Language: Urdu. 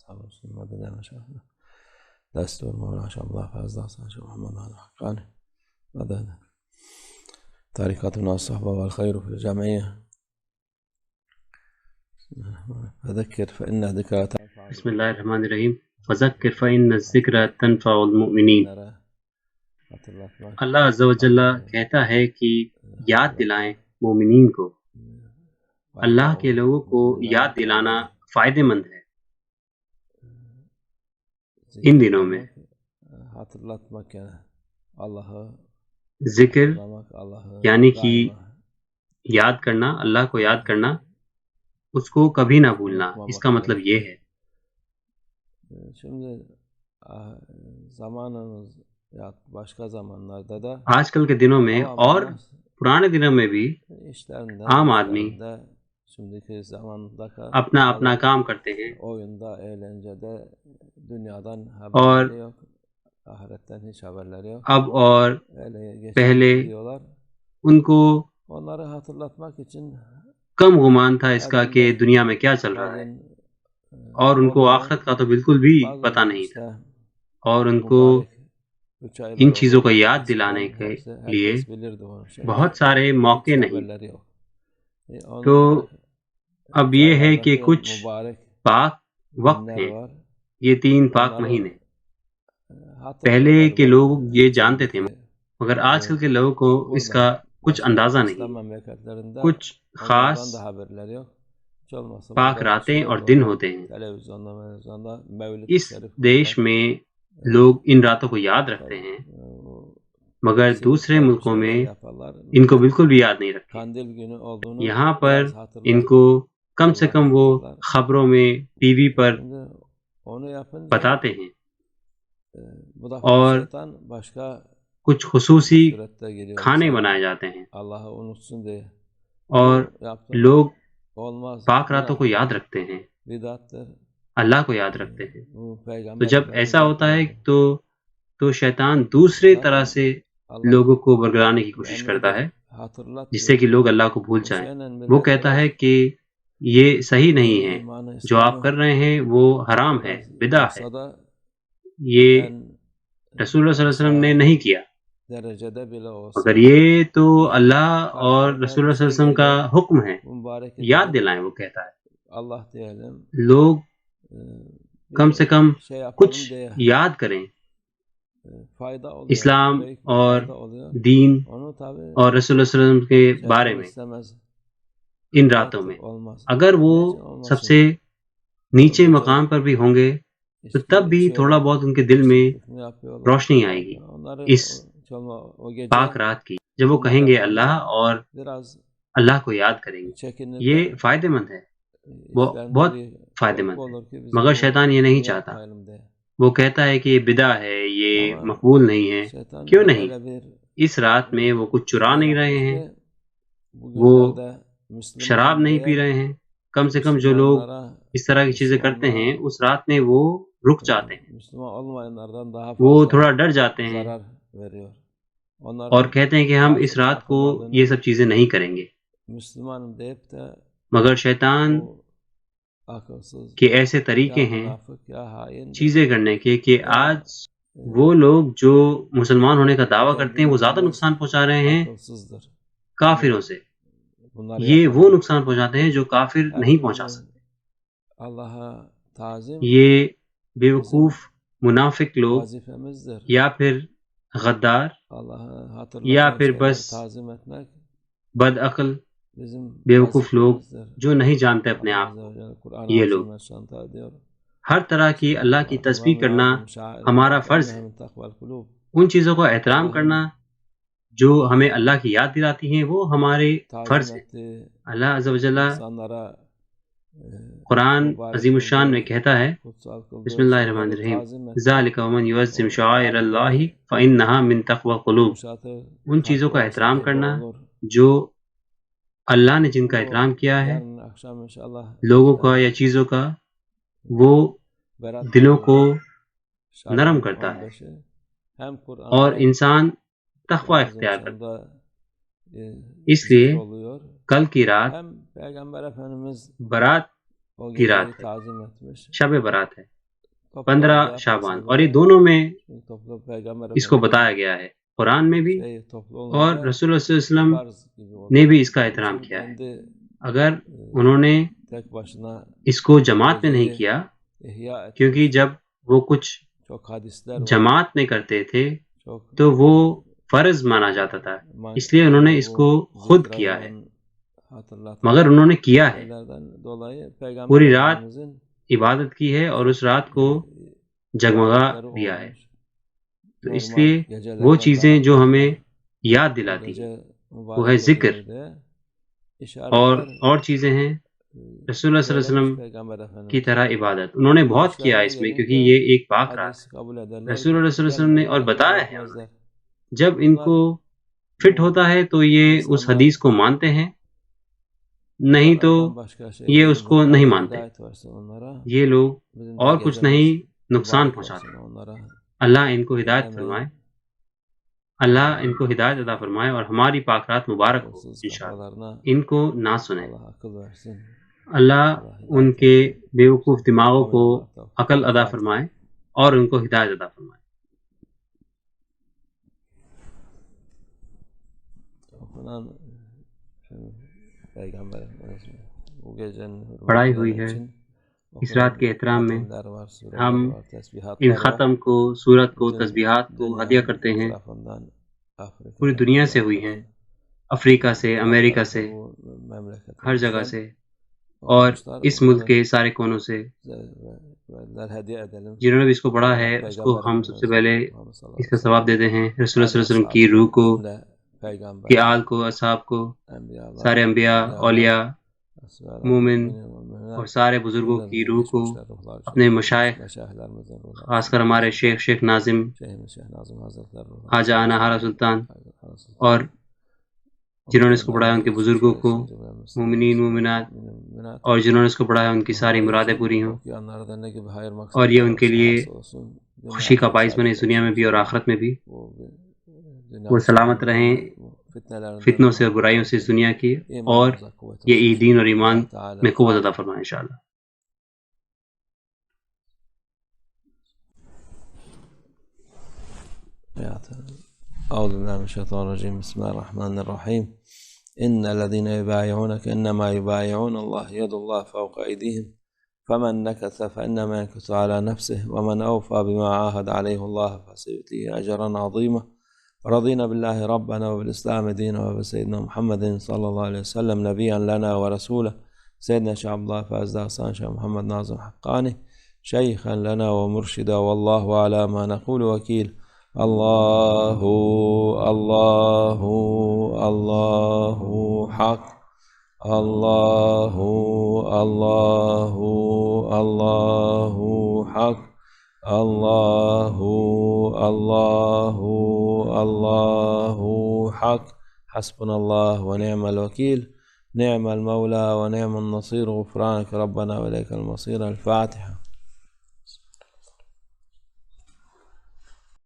أصحاب المسلمين مدد ما شاء الله دستور مولانا شاء الله فازد حسن شاء محمد على حقانه مدد طريقتنا الصحبة والخير في الجمعية فذكر فإن الذكرى تنفع. بسم اللہ الرحمن الرحیم. فذکر فإن الذکر تنفع المؤمنین. اللہ عز و جل کہتا ہے کہ یاد دلائیں مومنین کو. اللہ کے لوگوں کو یاد دلانا فائدہ مند ہے ان دنوں میں. ذکر یعنی کہ یاد کرنا، اللہ کو یاد کرنا، اس کو کبھی نہ بھولنا. اس کا مطلب یہ ہے آج کل کے دنوں میں اور پرانے دنوں میں بھی عام آدمی اپنا اپنا کام کرتے ہیں اور اب اور پہلے ان کو کم گمان تھا اس کا کہ دنیا میں کیا چل رہا ہے، اور ان کو آخرت کا تو بالکل بھی پتہ نہیں تھا، اور ان کو ان چیزوں کو یاد دلانے کے لیے بہت سارے موقع نہیں. تو اب یہ ہے کہ کچھ پاک وقت ہیں، یہ 3 پاک مہینے. پہلے کے لوگ یہ جانتے تھے مگر آج کل کے لوگوں کو اس کا کچھ اندازہ نہیں. کچھ خاص پاک راتیں اور دن ہوتے ہیں. اس دیش میں لوگ ان راتوں کو یاد رکھتے ہیں مگر دوسرے ملکوں میں ان کو بالکل بھی یاد نہیں رکھتے. یہاں پر ان کو کم سے کم وہ خبروں میں ٹی وی پر بتاتے ہیں اور کچھ خصوصی کھانے بنائے جاتے ہیں اور لوگ پاک راتوں کو یاد رکھتے ہیں، اللہ کو یاد رکھتے ہیں. تو جب ایسا ہوتا ہے تو شیطان دوسرے طرح سے لوگوں کو برگلانے کی کوشش کرتا ہے جس سے کہ لوگ اللہ کو بھول جائیں. وہ کہتا ہے کہ یہ صحیح نہیں ہے، جو آپ کر رہے ہیں وہ حرام ہے، بدعت ہے، یہ رسول اللہ صلی اللہ علیہ وسلم نے نہیں کیا. مگر یہ تو اللہ اور رسول اللہ صلی اللہ علیہ وسلم کا حکم ہے، یاد دلائیں. وہ کہتا ہے لوگ کم سے کم کچھ یاد کریں اسلام اور دین اور رسول اللہ صلی اللہ علیہ وسلم کے بارے میں ان راتوں میں. اگر وہ سب سے نیچے مقام پر بھی ہوں گے تو تب بھی تھوڑا بہت ان کے دل میں روشنی آئے گی اس پاک رات کی، جب وہ کہیں گے اللہ اور اللہ کو یاد کریں گے. یہ فائدہ مند ہے، وہ بہت فائدہ مند ہے. مگر شیطان یہ نہیں چاہتا. وہ کہتا ہے کہ یہ بدعت ہے، یہ مقبول نہیں ہے. کیوں نہیں؟ اس رات میں وہ کچھ چرا نہیں رہے ہیں، وہ شراب نہیں پی رہے ہیں. کم سے کم جو لوگ اس طرح کی چیزیں کرتے ہیں اس رات میں وہ رک جاتے ہیں، وہ تھوڑا ڈر جاتے ہیں اور کہتے ہیں کہ ہم اس رات کو یہ سب چیزیں نہیں کریں گے. مگر شیطان کے ایسے طریقے ہیں چیزیں کرنے کے کہ آج وہ لوگ جو مسلمان ہونے کا دعویٰ کرتے ہیں وہ زیادہ نقصان پہنچا رہے ہیں کافروں سے. یہ وہ نقصان پہنچاتے ہیں جو کافر نہیں پہنچا سکتے. یہ بیوقوف منافق لوگ یا پھر غدار یا پھر بس بد عقل بیوقوف لوگ جو نہیں جانتے اپنے آپ کو، یہ لوگ ہر طرح کی اللہ کی تسبیح کرنا ہمارا فرض ہے. ان چیزوں کا احترام کرنا جو ہمیں اللہ کی یاد دلاتی ہیں وہ ہمارے فرض ہے. اللہ عز و جل قرآن عظیم الشان میں کہتا ہے بسم اللہ الرحمن الرحیم ذالک ومن یعظم شعائر اللہ فإنہا من تقوی القلوب. ان چیزوں کا احترام کرنا جو اللہ نے جن کا احترام کیا ہے لوگوں کا یا چیزوں کا، وہ دلوں کو نرم کرتا ہے اور انسان تقوی اختیار کرتا ہے. اس لیے کل کی رات برات کی رات ہے، شب برات ہے. 15 شعبان، اور یہ دونوں میں اس کو بتایا گیا ہے، قرآن میں بھی اور رسول اللہ صلی اللہ علیہ وسلم نے بھی اس کا احترام کیا ہے۔ اگر انہوں نے اس کو جماعت میں نہیں کیا، کیونکہ جب وہ کچھ جماعت میں کرتے تھے تو وہ فرض مانا جاتا تھا، اس لیے انہوں نے اس کو خود کیا ہے، مگر انہوں نے کیا ہے، پوری رات عبادت کی ہے اور اس رات کو جگمگا دیا ہے۔ تو اس لیے وہ چیزیں جو ہمیں یاد دلاتی ہیں وہ ہے ذکر، اور چیزیں ہیں رسول اللہ صلی اللہ علیہ وسلم کی طرح عبادت۔ انہوں نے بہت کیا اس میں، کیونکہ یہ ایک پاک رات ہے۔ رسول اللہ صلی اللہ علیہ وسلم نے اور بتایا ہے، انہوں نے جب ان کو فٹ ہوتا ہے تو یہ اس حدیث کو مانتے ہیں، نہیں تو یہ اس کو نہیں مانتے۔ یہ لوگ اور کچھ نہیں نقصان پہنچاتے۔ اللہ ان کو ہدایت فرمائے، اللہ ان کو ہدایت عطا فرمائے اور ہماری پاک رات مبارک ہو انشاءاللہ۔ ان کو نہ سنیں، اللہ ان کے بیوقوف دماغوں کو عقل عطا فرمائے اور ان کو ہدایت عطا فرمائے۔ پڑھائی ہوئی ہے اس رات کے احترام میں، ہم ان ختم کو، سورت کو، تسبیحات کو ہدیہ کرتے ہیں۔ پوری دنیا سے ہوئی ہیں، افریقہ سے، امریکہ سے، ہر جگہ سے، اور اس ملک کے سارے کونوں سے۔ جنہوں نے بھی اس کو پڑھا ہے اس کو ہم سب سے پہلے اس کا ثواب دیتے ہیں۔ رسول اللہ صلی اللہ علیہ وسلم کی روح کو، کی آل کو، اصحاب کو، سارے انبیاء، اولیاء، مومن اور سارے بزرگوں کی روح کو، اپنے مشائخ، خاص کر ہمارے شیخ ناظم، خواجہ آنا ہارا سلطان، اور جنہوں نے اس کو پڑھایا ان کے بزرگوں کو، مومنین مومنات، اور جنہوں نے اس کو پڑھایا ان کی ساری مرادیں پوری ہوں، اور یہ ان کے لیے خوشی کا باعث بنے اس دنیا میں بھی اور آخرت میں بھی۔ وہ سلامت رہیں فتنوں سے اور برائیوں سے اس دنیا کی، اور یہ دین اور ایمان میں قوت عطا فرمائے انشاءاللہ۔ أعوذ بالله من الشيطان الرجيم. بسم الله الرحمن الرحيم. إن الذين يبايعونك إنما يبايعون الله يد الله فوق أيديهم فمن نكث فإنما ينكث على نفسه ومن أوفى بما عاهد عليه الله فسيؤتيه أجرا عظيما. رضينا بالله ربنا وبالإسلام دينا وبسيدنا محمد صلى الله عليه وسلم نبيا لنا ورسولا. سيدنا شيخ عبد الله فاز داغستان شيخ محمد ناظم حقاني شيخا لنا ومرشدا، والله على ما نقول وكيل. الله الله الله حق، الله الله الله حق، الله الله الله حق. حسبنا الله ونعم الوكيل، نعم المولى ونعم النصير. غفرانك ربنا وإليك المصير. الفاتحة.